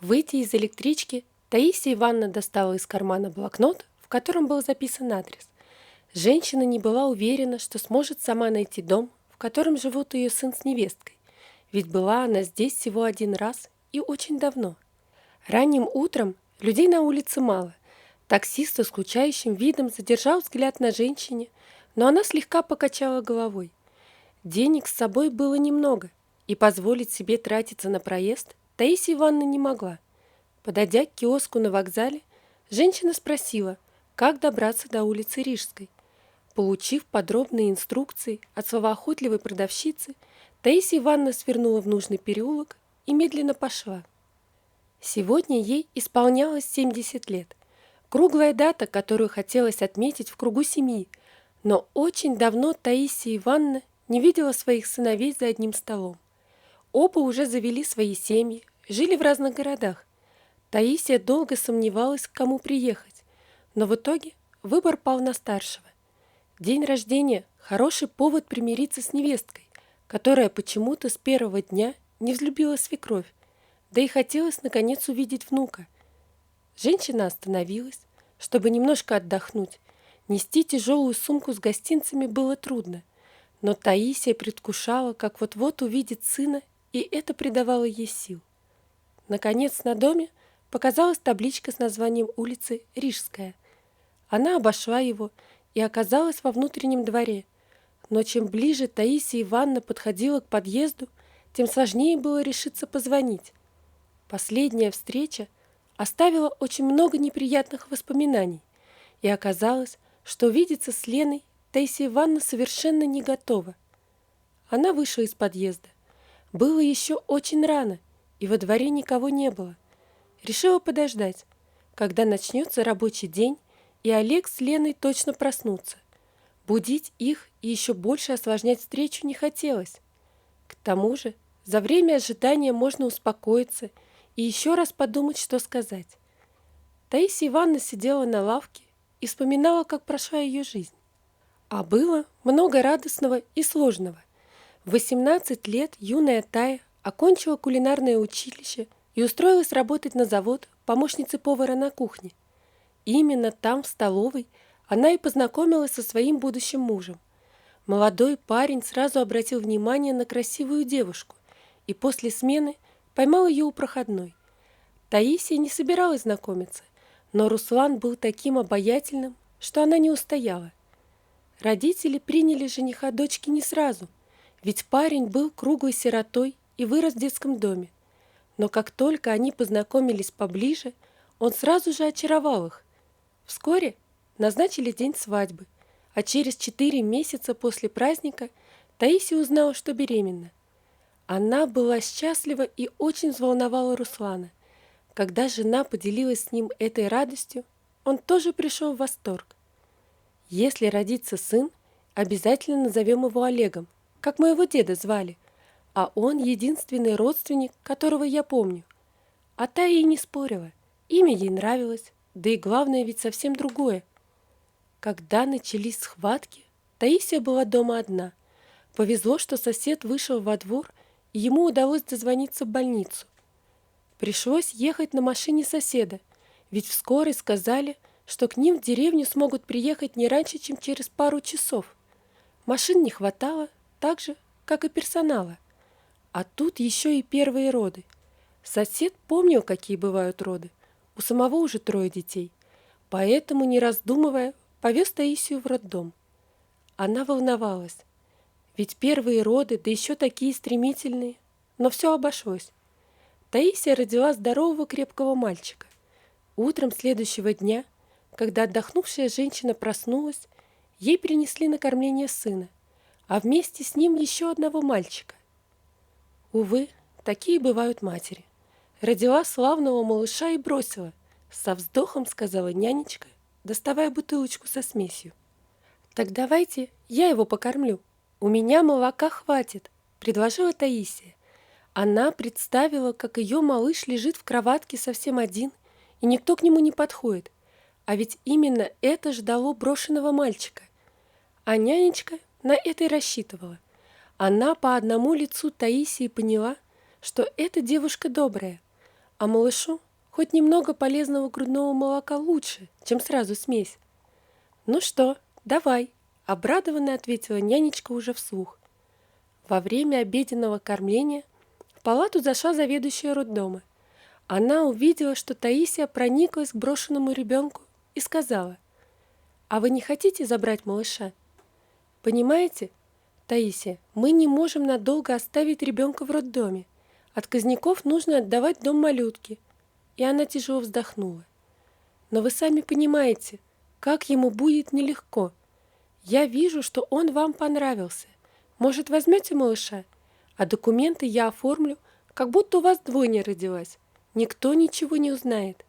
Выйдя из электрички, Таисия Ивановна достала из кармана блокнот, в котором был записан адрес. Женщина не была уверена, что сможет сама найти дом, в котором живут ее сын с невесткой, ведь была она здесь всего один раз и очень давно. Ранним утром людей на улице мало. Таксист со скучающим видом задержал взгляд на женщине, но она слегка покачала головой. Денег с собой было немного, и позволить себе тратиться на проезд Таисия Ивановна не могла. Подойдя к киоску на вокзале, женщина спросила, как добраться до улицы Рижской. Получив подробные инструкции от словоохотливой продавщицы, Таисия Ивановна свернула в нужный переулок и медленно пошла. Сегодня ей исполнялось 70 лет. Круглая дата, которую хотелось отметить в кругу семьи, но очень давно Таисия Ивановна не видела своих сыновей за одним столом. Оба уже завели свои семьи, жили в разных городах. Таисия долго сомневалась, к кому приехать, но в итоге выбор пал на старшего. День рождения – хороший повод примириться с невесткой, которая почему-то с первого дня не взлюбила свекровь, да и хотелось наконец увидеть внука. Женщина остановилась, чтобы немножко отдохнуть. Нести тяжелую сумку с гостинцами было трудно, но Таисия предвкушала, как вот-вот увидит сына, и это придавало ей сил. Наконец на доме показалась табличка с названием улицы Рижская. Она обошла его и оказалась во внутреннем дворе, но чем ближе Таисия Ивановна подходила к подъезду, тем сложнее было решиться позвонить. Последняя встреча оставила очень много неприятных воспоминаний, и оказалось, что увидеться с Леной Таисия Ивановна совершенно не готова. Она вышла из подъезда. Было еще очень рано, и во дворе никого не было. Решила подождать, когда начнется рабочий день, и Олег с Леной точно проснутся. Будить их и еще больше осложнять встречу не хотелось. К тому же, за время ожидания можно успокоиться и еще раз подумать, что сказать. Таисия Ивановна сидела на лавке и вспоминала, как прошла ее жизнь. А было много радостного и сложного. В 18 лет юная Тая окончила кулинарное училище и устроилась работать на завод помощницей повара на кухне. Именно там, в столовой, она и познакомилась со своим будущим мужем. Молодой парень сразу обратил внимание на красивую девушку и после смены поймал ее у проходной. Таисия не собиралась знакомиться, но Руслан был таким обаятельным, что она не устояла. Родители приняли жениха дочки не сразу, ведь парень был круглой сиротой и вырос в детском доме. Но как только они познакомились поближе, он сразу же очаровал их. Вскоре назначили день свадьбы, а через 4 месяца после праздника Таисия узнала, что беременна. Она была счастлива и очень взволновала Руслана. Когда жена поделилась с ним этой радостью, он тоже пришел в восторг. «Если родится сын, обязательно назовем его Олегом, как моего деда звали, а он единственный родственник, которого я помню». А та и не спорила, имя ей нравилось, да и главное ведь совсем другое. Когда начались схватки, Таисия была дома одна. Повезло, что сосед вышел во двор, и ему удалось дозвониться в больницу. Пришлось ехать на машине соседа, ведь в скорой сказали, что к ним в деревню смогут приехать не раньше, чем через пару часов. Машин не хватало, так же, как и персонала. А тут еще и первые роды. Сосед помнил, какие бывают роды. У самого уже 3 детей. Поэтому, не раздумывая, повез Таисию в роддом. Она волновалась. Ведь первые роды, да еще такие стремительные. Но все обошлось. Таисия родила здорового крепкого мальчика. Утром следующего дня, когда отдохнувшая женщина проснулась, ей принесли на кормление сына, а вместе с ним еще одного мальчика. Увы, такие бывают матери. Родила славного малыша и бросила. Со вздохом сказала нянечка, доставая бутылочку со смесью. «Так давайте я его покормлю. У меня молока хватит», — предложила Таисия. Она представила, как ее малыш лежит в кроватке совсем один, и никто к нему не подходит. А ведь именно это ждало брошенного мальчика. А нянечка на это и рассчитывала. Она по одному лицу Таисии поняла, что эта девушка добрая. А малышу хоть немного полезного грудного молока лучше, чем сразу смесь. «Ну что, давай», — обрадованно ответила нянечка уже вслух. Во время обеденного кормления в палату зашла заведующая роддома. Она увидела, что Таисия прониклась к брошенному ребенку и сказала: «А вы не хотите забрать малыша? Понимаете, Таисия, мы не можем надолго оставить ребенка в роддоме. Отказников нужно отдавать в дом малютки». И она тяжело вздохнула. «Но вы сами понимаете, как ему будет нелегко. Я вижу, что он вам понравился. Может, возьмете малыша? А документы я оформлю, как будто у вас двойня родилась. Никто ничего не узнает».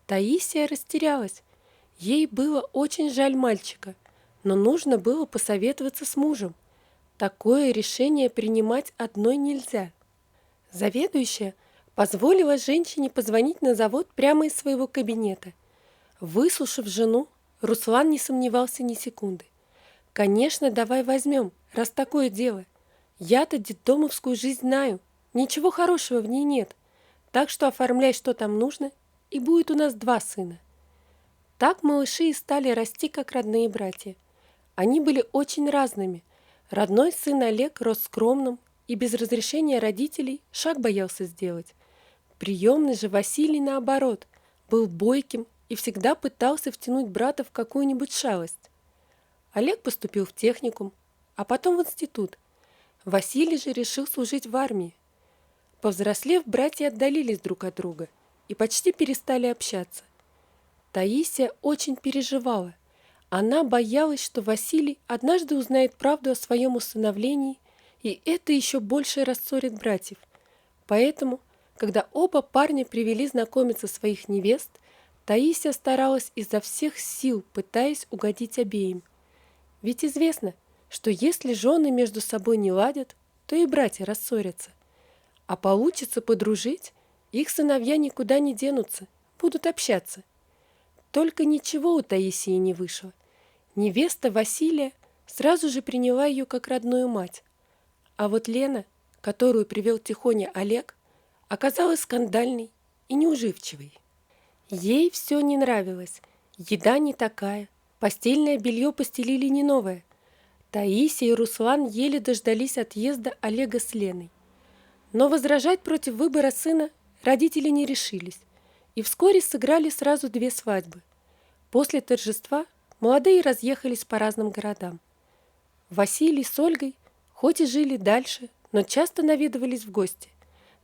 Таисия растерялась. Ей было очень жаль мальчика, но нужно было посоветоваться с мужем. Такое решение принимать одной нельзя. Заведующая позволила женщине позвонить на завод прямо из своего кабинета. Выслушав жену, Руслан не сомневался ни секунды. «Конечно, давай возьмем, раз такое дело. Я-то детдомовскую жизнь знаю, ничего хорошего в ней нет. Так что оформляй, что там нужно, и будет у нас 2 сына». Так малыши и стали расти, как родные братья. Они были очень разными. Родной сын Олег рос скромным и без разрешения родителей шаг боялся сделать. Приемный же Василий, наоборот, был бойким и всегда пытался втянуть брата в какую-нибудь шалость. Олег поступил в техникум, а потом в институт. Василий же решил служить в армии. Повзрослев, братья отдалились друг от друга и почти перестали общаться. Таисия очень переживала. Она боялась, что Василий однажды узнает правду о своем усыновлении, и это еще больше рассорит братьев. Поэтому, когда оба парня привели знакомиться своих невест, Таисия старалась изо всех сил, пытаясь угодить обеим. Ведь известно, что если жены между собой не ладят, то и братья рассорятся. А получится подружить, их сыновья никуда не денутся, будут общаться. Только ничего у Таисии не вышло. Невеста Василия сразу же приняла ее как родную мать. А вот Лена, которую привел тихоня Олег, оказалась скандальной и неуживчивой. Ей все не нравилось. Еда не такая, постельное белье постелили не новое. Таисия и Руслан еле дождались отъезда Олега с Леной. Но возражать против выбора сына родители не решились, и вскоре сыграли сразу 2 свадьбы. После торжества молодые разъехались по разным городам. Василий с Ольгой хоть и жили дальше, но часто наведывались в гости.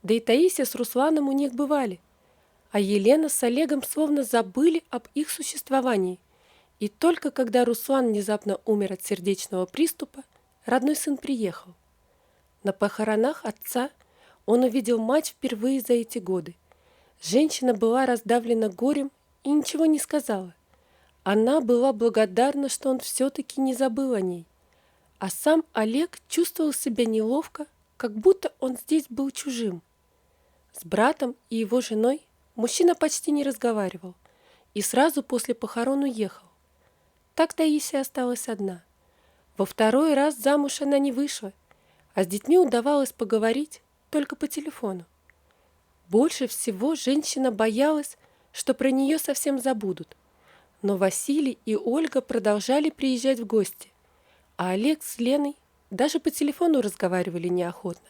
Да и Таисия с Русланом у них бывали. А Елена с Олегом словно забыли об их существовании. И только когда Руслан внезапно умер от сердечного приступа, родной сын приехал. На похоронах отца он увидел мать впервые за эти годы. Женщина была раздавлена горем и ничего не сказала. Она была благодарна, что он все-таки не забыл о ней. А сам Олег чувствовал себя неловко, как будто он здесь был чужим. С братом и его женой мужчина почти не разговаривал и сразу после похорон уехал. Так Таисия осталась одна. Во 2-й раз замуж она не вышла, а с детьми удавалось поговорить только по телефону. Больше всего женщина боялась, что про нее совсем забудут. Но Василий и Ольга продолжали приезжать в гости, а Олег с Леной даже по телефону разговаривали неохотно.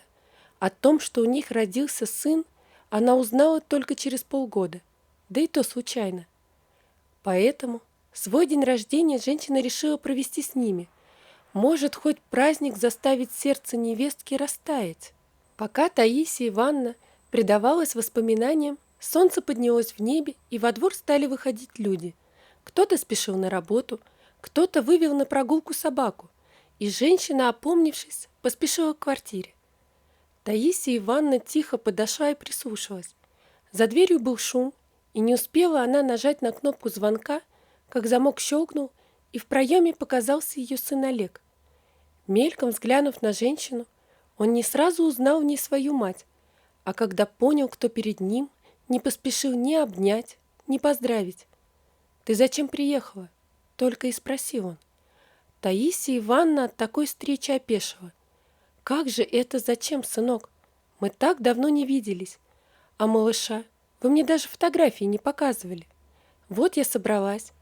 О том, что у них родился сын, она узнала только через полгода, да и то случайно. Поэтому свой день рождения женщина решила провести с ними. Может, хоть праздник заставит сердце невестки растаять. Пока Таисия Ивановна предавалась воспоминаниям, солнце поднялось в небе, и во двор стали выходить люди. Кто-то спешил на работу, кто-то вывел на прогулку собаку, и женщина, опомнившись, поспешила к квартире. Таисия Ивановна тихо подошла и прислушалась. За дверью был шум, и не успела она нажать на кнопку звонка, как замок щелкнул, и в проеме показался ее сын Олег. Мельком взглянув на женщину, он не сразу узнал в ней свою мать, а когда понял, кто перед ним, не поспешил ни обнять, ни поздравить. «Ты зачем приехала?» — только и спросил он. Таисия Ивановна от такой встречи опешила. «Как же это зачем, сынок? Мы так давно не виделись. А малыша? Вы мне даже фотографии не показывали. Вот я собралась.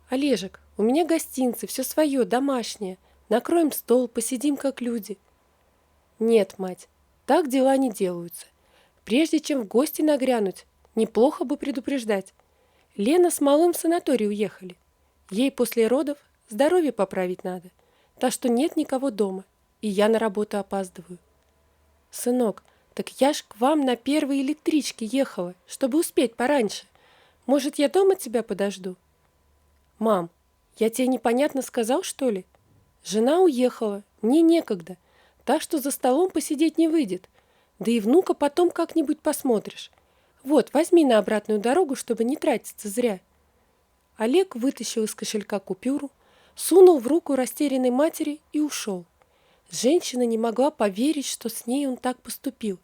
Олежек, у меня гостинцы, все свое, домашнее. Накроем стол, посидим как люди. Нет, мать, так дела не делаются. Прежде чем в гости нагрянуть, неплохо бы предупреждать. Лена с малым в санаторий уехали. Ей после родов здоровье поправить надо. Так что нет никого дома, и я на работу опаздываю. Сынок, так я ж к вам на первой электричке ехала, чтобы успеть пораньше. Может, я дома тебя подожду? Мам, я тебе непонятно сказал, что ли? Жена уехала, мне некогда, так что за столом посидеть не выйдет. Да и внука потом как-нибудь посмотришь. Вот, возьми на обратную дорогу, чтобы не тратиться зря. Олег вытащил из кошелька купюру, сунул в руку растерянной матери и ушел. Женщина не могла поверить, что с ней он так поступил.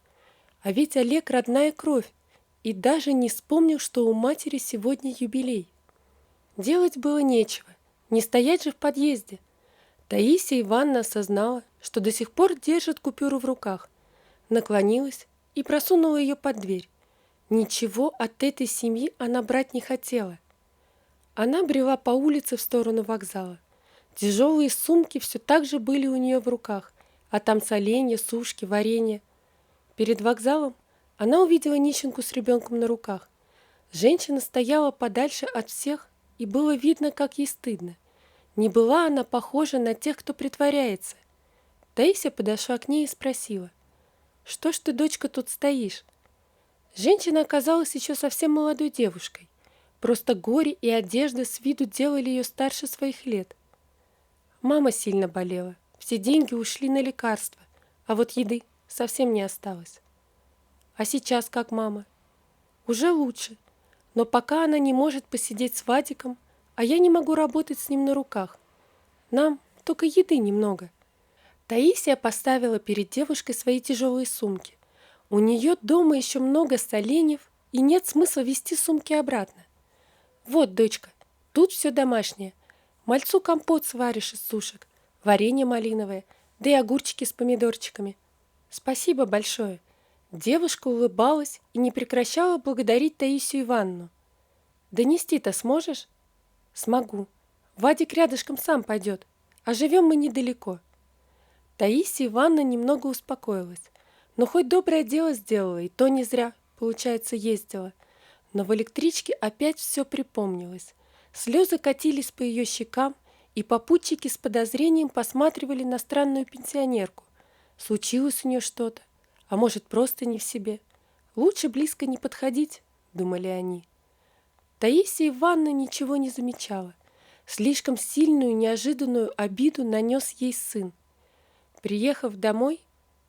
А ведь Олег родная кровь, и даже не вспомнил, что у матери сегодня юбилей. Делать было нечего, не стоять же в подъезде. Таисия Ивановна осознала, что до сих пор держит купюру в руках, наклонилась и просунула ее под дверь. Ничего от этой семьи она брать не хотела. Она брела по улице в сторону вокзала. Тяжелые сумки все так же были у нее в руках, а там соленья, сушки, варенье. Перед вокзалом она увидела нищенку с ребенком на руках. Женщина стояла подальше от всех, и было видно, как ей стыдно. Не была она похожа на тех, кто притворяется. Таисия подошла к ней и спросила: «Что ж ты, дочка, тут стоишь?» Женщина оказалась еще совсем молодой девушкой. Просто горе и одежда с виду делали ее старше своих лет. Мама сильно болела, все деньги ушли на лекарства, а вот еды совсем не осталось. А сейчас как мама? Уже лучше, но пока она не может посидеть с Вадиком, а я не могу работать с ним на руках. Нам только еды немного. Таисия поставила перед девушкой свои тяжелые сумки. У нее дома еще много соленьев, и нет смысла везти сумки обратно. Вот, дочка, тут все домашнее. Мальцу компот сваришь из сушек, варенье малиновое, да и огурчики с помидорчиками. Спасибо большое. Девушка улыбалась и не прекращала благодарить Таисию Ивановну. Донести-то сможешь? Смогу. Вадик рядышком сам пойдет, а живем мы недалеко. Таисия Ивановна немного успокоилась, но хоть доброе дело сделала, и то не зря, получается, ездила. Но в электричке опять все припомнилось. Слезы катились по ее щекам, и попутчики с подозрением посматривали на странную пенсионерку. Случилось у нее что-то, а может, просто не в себе. Лучше близко не подходить, думали они. Таисия Ивановна ничего не замечала. Слишком сильную неожиданную обиду нанес ей сын. Приехав домой,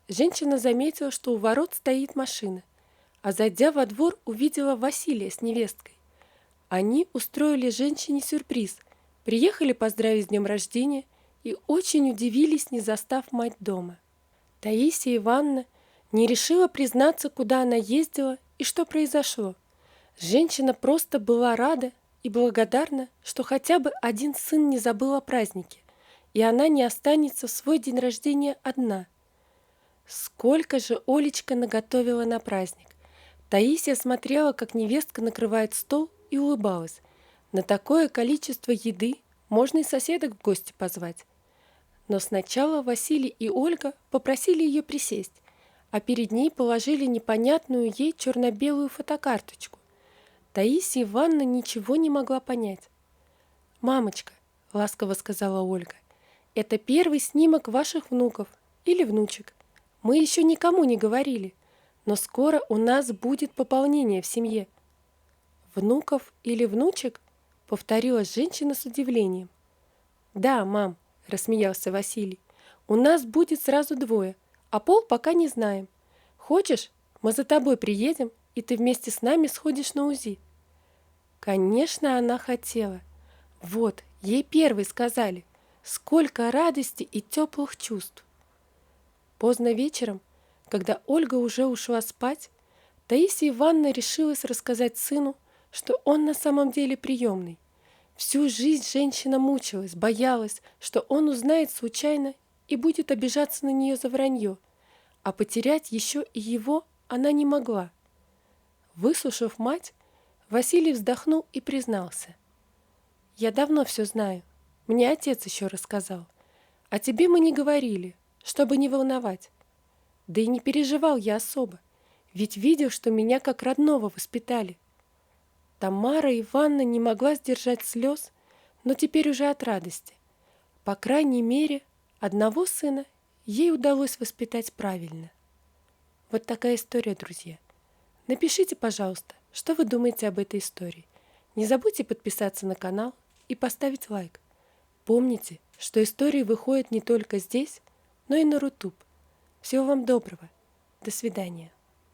женщина заметила, что у ворот стоит машина, а зайдя во двор, увидела Василия с невесткой. Они устроили женщине сюрприз, приехали поздравить с днем рождения и очень удивились, не застав мать дома. Таисия Ивановна не решила признаться, куда она ездила и что произошло. Женщина просто была рада и благодарна, что хотя бы один сын не забыл о празднике, и она не останется в свой день рождения одна. Сколько же Олечка наготовила на праздник! Таисия смотрела, как невестка накрывает стол, и улыбалась. На такое количество еды можно и соседок в гости позвать. Но сначала Василий и Ольга попросили ее присесть, а перед ней положили непонятную ей черно-белую фотокарточку. Таисия Ивановна ничего не могла понять. «Мамочка», — ласково сказала Ольга, — «это первый снимок ваших внуков или внучек. Мы еще никому не говорили, но скоро у нас будет пополнение в семье». «Внуков или внучек?» — повторила женщина с удивлением. «Да, мам», — рассмеялся Василий, — «у нас будет сразу двое, а пол пока не знаем. Хочешь, мы за тобой приедем, и ты вместе с нами сходишь на УЗИ?» Конечно, она хотела. Вот, ей первой сказали. Сколько радости и теплых чувств. Поздно вечером, когда Ольга уже ушла спать, Таисия Ивановна решилась рассказать сыну, что он на самом деле приемный. Всю жизнь женщина мучилась, боялась, что он узнает случайно и будет обижаться на нее за вранье, а потерять еще и его она не могла. Выслушав мать, Василий вздохнул и признался. «Я давно все знаю. Мне отец еще рассказал. А тебе мы не говорили, чтобы не волновать. Да и не переживал я особо, ведь видел, что меня как родного воспитали». Тамара Ивановна не могла сдержать слез, но теперь уже от радости. По крайней мере, одного сына ей удалось воспитать правильно. Вот такая история, друзья. Напишите, пожалуйста, что вы думаете об этой истории. Не забудьте подписаться на канал и поставить лайк. Помните, что истории выходят не только здесь, но и на Рутуб. Всего вам доброго. До свидания.